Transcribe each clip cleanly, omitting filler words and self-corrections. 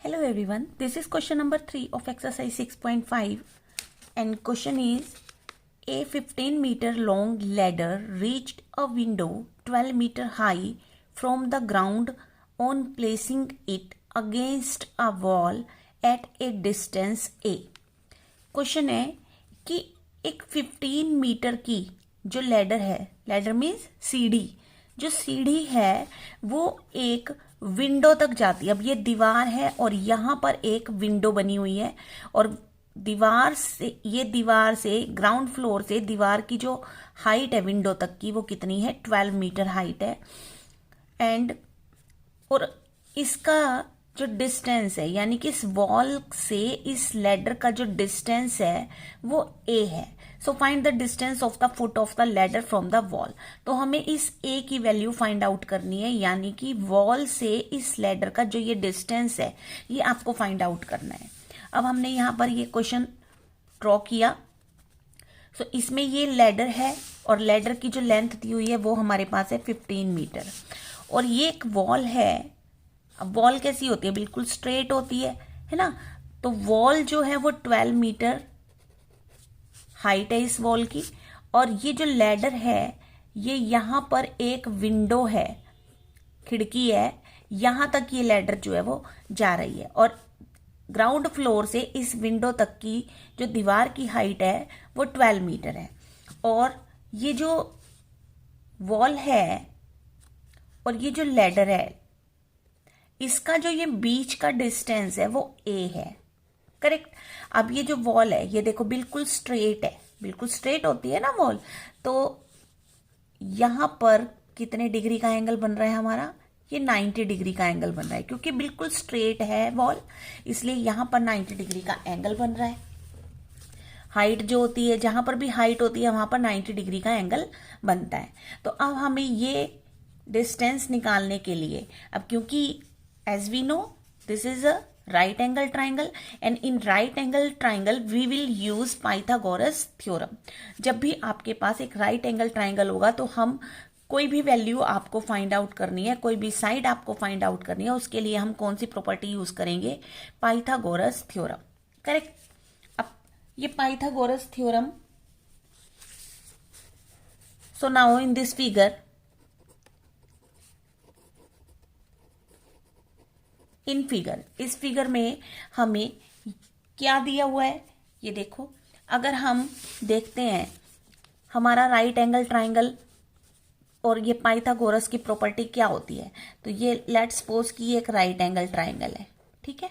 Hello everyone, this is question number 3 of exercise 6.5 and question is a 15-meter long ladder reached a window 12-meter high from the ground on placing it against a wall at a distance A. Question है कि एक 15 metre की जो ladder है, ladder means सीढ़ी, जो सीढ़ी है वो एक विंडो तक जाती है। अब ये दीवार है और यहाँ पर एक विंडो बनी हुई है और दीवार से ग्राउंड फ्लोर से दीवार की जो हाइट है विंडो तक की वो कितनी है, 12 मीटर हाइट है। एंड और इसका जो डिस्टेंस है यानी कि इस वॉल से इस लैडर का जो डिस्टेंस है वो a है। So find the distance of the foot of the ladder from the wall. तो हमें इस a की वैल्यू फाइंड आउट करनी है, यानी कि वॉल से इस लैडर का जो ये डिस्टेंस है ये आपको फाइंड आउट करना है। अब हमने यहाँ पर ये क्वेश्चन ड्रॉ किया। सो इसमें ये लैडर है और लैडर की जो लेंथ दी हुई है वो हमारे पास है 15 मीटर और ये एक वॉल है। अब वॉल कैसी होती है, बिल्कुल स्ट्रेट होती है ना। तो वॉल जो है वो 12 मीटर हाइट है इस वॉल की और ये जो लैडर है ये यहां पर एक विंडो है, खिड़की है, यहां तक ये लैडर जो है वो जा रही है और ग्राउंड फ्लोर से इस विंडो तक की जो दीवार की हाइट है वो 12 मीटर है और ये जो वॉल है और ये जो लैडर है इसका जो ये बीच का डिस्टेंस है वो a है, करेक्ट। अब ये जो वॉल है ये देखो बिल्कुल स्ट्रेट है, बिल्कुल स्ट्रेट होती है ना वॉल, तो यहां पर कितने डिग्री का एंगल बन रहा है हमारा, ये 90 डिग्री का एंगल बन रहा है क्योंकि बिल्कुल स्ट्रेट है वॉल, इसलिए यहां पर 90 डिग्री का एंगल बन रहा है। हाइट जो होती है, जहां पर भी हाइट होती है वहां पर 90 डिग्री का एंगल बनता है। तो अब हमें ये डिस्टेंस निकालने के लिए, अब क्योंकि as we know this is a right angle triangle and in right angle triangle we will use Pythagoras theorem। जब भी आपके पास एक right angle triangle होगा तो हम कोई भी वैल्यू आपको फाइंड आउट करनी है, कोई भी साइड आपको फाइंड आउट करनी है, उसके लिए हम कौन सी प्रॉपर्टी यूज करेंगे, पाइथागोरस थ्योरम, करेक्ट। अब ये Pythagoras theorem, so now in this figure इस फिगर में हमें क्या दिया हुआ है ये देखो। अगर हम देखते हैं हमारा राइट एंगल ट्राइंगल और ये पाइथागोरस की प्रॉपर्टी क्या होती है, तो ये लेट्स सपोज कि ये एक राइट एंगल ट्राइंगल है, ठीक है,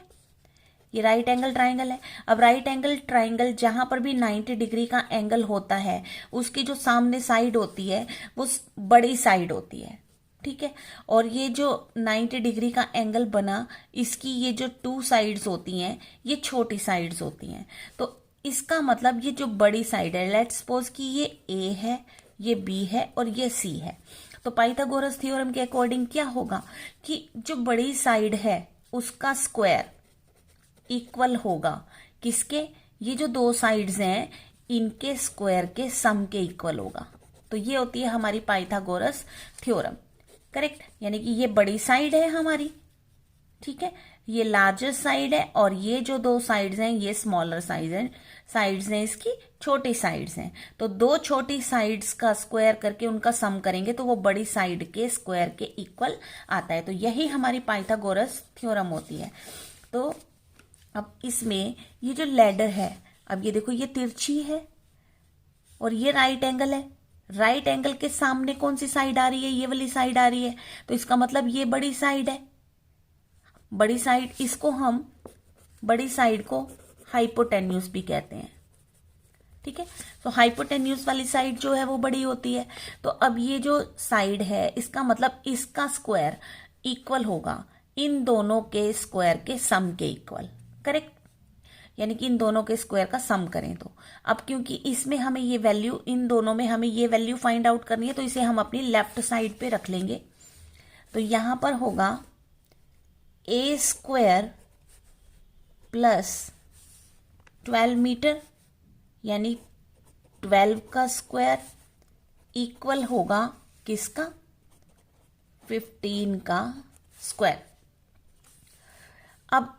ये राइट एंगल ट्राइंगल है। अब राइट एंगल ट्राइंगल जहां पर भी 90 डिग्री का एंगल होता है उसकी जो सामने साइड होती है वो बड़ी साइड होती है, ठीक है। और ये जो 90 डिग्री का एंगल बना इसकी ये जो 2 साइड्स होती हैं ये छोटी साइड्स होती हैं। तो इसका मतलब ये जो बड़ी साइड है, लेट्स सपोज कि ये A है, ये B है और ये C है, तो पाइथागोरस थ्योरम के अकॉर्डिंग क्या होगा कि जो बड़ी साइड है उसका स्क्वायर इक्वल होगा किसके, ये जो 2 साइड्स हैं इनके स्क्वायर के सम के इक्वल होगा। तो ये होती है हमारी पाइथागोरस थ्योरम, करेक्ट। यानी कि ये बड़ी साइड है हमारी, ठीक है, ये लार्जर साइड है और ये जो 2 साइड्स हैं ये स्मॉलर साइड्स हैं, इसकी छोटी साइड्स हैं। तो 2 छोटी साइड्स का स्क्वायर करके उनका सम करेंगे तो वो बड़ी साइड के स्क्वायर के इक्वल आता है। तो यही हमारी पाइथागोरस थ्योरम होती है। तो अब इसमें ये जो लैडर है, अब ये देखो ये तिरछी है और ये राइट एंगल है, राइट एंगल के सामने कौन सी साइड आ रही है, ये वाली साइड आ रही है, तो इसका मतलब ये बड़ी साइड है। बड़ी साइड, इसको हम बड़ी साइड को हाइपोटेन्यूज भी कहते हैं, ठीक है। तो हाइपोटेन्यूज वाली साइड जो है वो बड़ी होती है। तो अब ये जो साइड है इसका मतलब इसका स्क्वायर इक्वल होगा इन दोनों के स्क्वायर के सम के इक्वल, करेक्ट। यानी कि इन दोनों के स्क्वायर का सम करें तो अब क्योंकि इसमें हमें ये वैल्यू, इन दोनों में हमें ये वैल्यू फाइंड आउट करनी है तो इसे हम अपनी लेफ्ट साइड पे रख लेंगे। तो यहां पर होगा a स्क्वायर प्लस 12 मीटर यानी 12 का स्क्वायर इक्वल होगा किसका, 15 का स्क्वायर। अब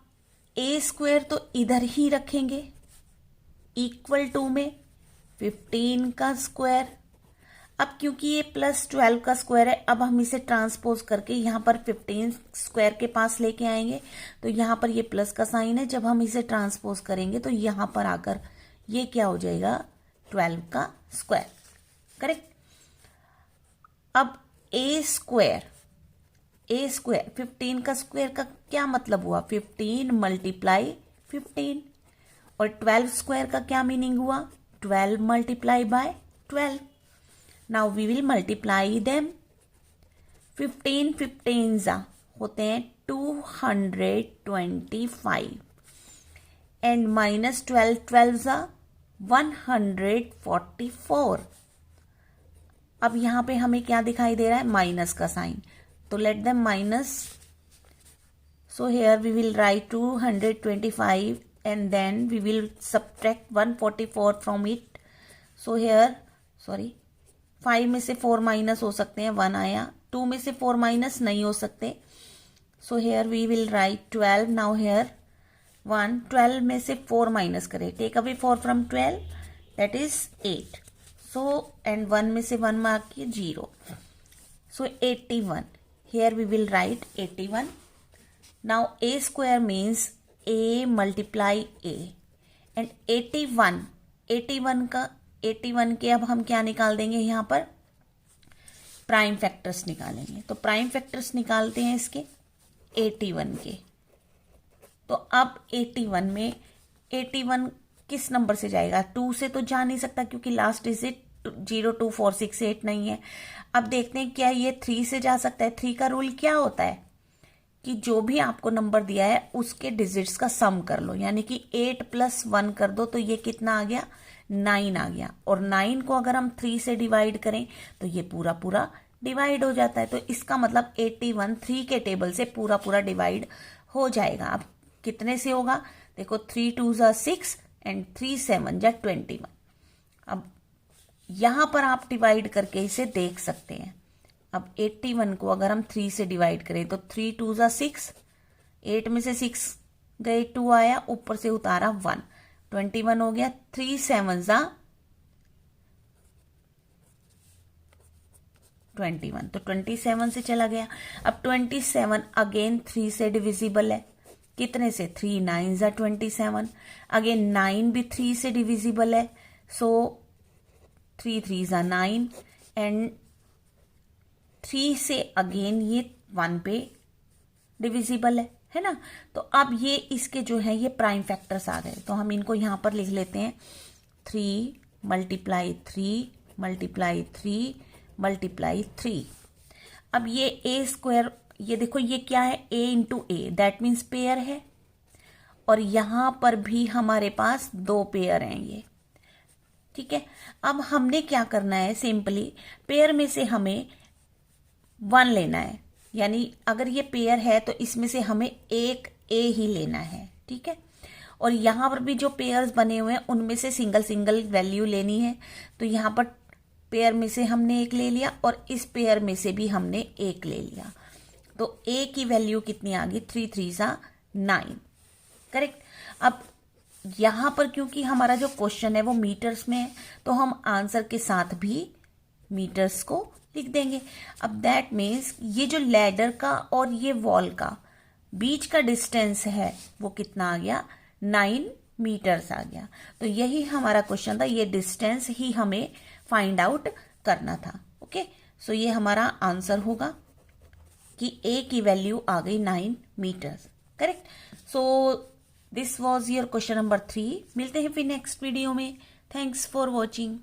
ए स्क्वायर तो इधर ही रखेंगे इक्वल टू में 15 का स्क्वायर। अब क्योंकि ये +12 का स्क्वायर है, अब हम इसे ट्रांसपोज करके यहाँ पर 15 स्क्वायर के पास लेके आएंगे। तो यहाँ पर ये प्लस का साइन है, जब हम इसे ट्रांसपोज करेंगे तो यहाँ पर आकर ये क्या हो जाएगा 12 का स्क्वायर। करेक्ट। अब ए स्क्वायर 15 का स्क्वायर का क्या मतलब हुआ 15 × 15 और 12 स्क्वायर का क्या मीनिंग हुआ 12 × 12। Now we will multiply them. 15 15 होते हैं 225 एंड -12 12 144। अब यहाँ पे हमें क्या दिखाई दे रहा है माइनस का साइन, तो let them minus. So here we will write 225 and then we will subtract 144 from it. So here sorry 5 में से 4 माइनस हो सकते हैं, 1 आया। 2 में से 4 माइनस नहीं हो सकते, so here we will write 12. now here 1 12 में से 4 माइनस करें, take away 4 from 12 that is 8. so and 1 में से 1 मार्क किए 0, so 81. here we will write 81. now a square means a multiply a and 81 के अब हम क्या निकाल देंगे यहाँ पर प्राइम फैक्टर्स निकालेंगे। तो प्राइम फैक्टर्स निकालते हैं इसके 81 के। तो अब 81 में 81 किस नंबर से जाएगा 2 से तो जा नहीं सकता क्योंकि लास्ट डिजिट 0 2 4 6 8 नहीं है। अब देखते हैं क्या ये 3 से जा सकता है। 3 का रूल क्या होता है कि जो भी आपको नंबर दिया है उसके डिजिट्स का सम कर लो, यानी कि 8 + 1 कर दो तो ये कितना आ गया 9 आ गया। और 9 को अगर हम 3 से डिवाइड करें तो ये पूरा डिवाइड हो जाता है। तो इसका मतलब 81 3 के टेबल से पूरा डिवाइड हो जाएगा। अब कितने से होगा देखो 3 2 6 एंड 3 7 21। अब यहां पर आप डिवाइड करके इसे देख सकते हैं। अब 81 को अगर हम 3 से डिवाइड करें तो 3 2 6, 8 में से 6 गए 2 आया, ऊपर से उतारा 1, 21 हो गया। 3 7 21, तो 27 से चला गया। अब 27 अगेन 3 से डिविजिबल है, कितने से 3 9 27। अगेन 9 भी 3 से डिविजिबल है, सो 3 3 9 एंड 3 से अगेन ये 1 पे डिविजिबल है ना। तो अब ये इसके जो है ये प्राइम फैक्टर्स आ गए, तो हम इनको यहां पर लिख लेते हैं 3 × 3 × 3 × 3। अब ये a स्क्वायर, ये देखो ये क्या है a × a, that means pair है। और यहां पर भी हमारे पास 2 पेयर हैं ये, ठीक है। अब हमने क्या करना है, सिंपली पेयर में से हमें 1 लेना है, यानी अगर ये पेयर है तो इसमें से हमें एक a ही लेना है, ठीक है। और यहाँ पर भी जो पेयर्स बने हुए हैं उनमें से सिंगल वैल्यू लेनी है। तो यहाँ पर पेयर में से हमने एक ले लिया और इस पेयर में से भी हमने एक ले लिया, तो a की वैल्यू कितनी आ गई 3 3 9, करेक्ट। अब यहाँ पर क्योंकि हमारा जो क्वेश्चन है वो मीटर्स में है तो हम आंसर के साथ भी मीटर्स को लिख देंगे। अब दैट मीन्स ये जो लैडर का और ये वॉल का बीच का डिस्टेंस है वो कितना आ गया 9 मीटर्स आ गया। तो यही हमारा क्वेश्चन था, ये डिस्टेंस ही हमें फाइंड आउट करना था। ओके, सो ये हमारा आंसर होगा कि a की वैल्यू आ गई 9 meters, correct. So this was your question number 3। मिलते हैं फिर नेक्स्ट वीडियो में। Thanks for watching.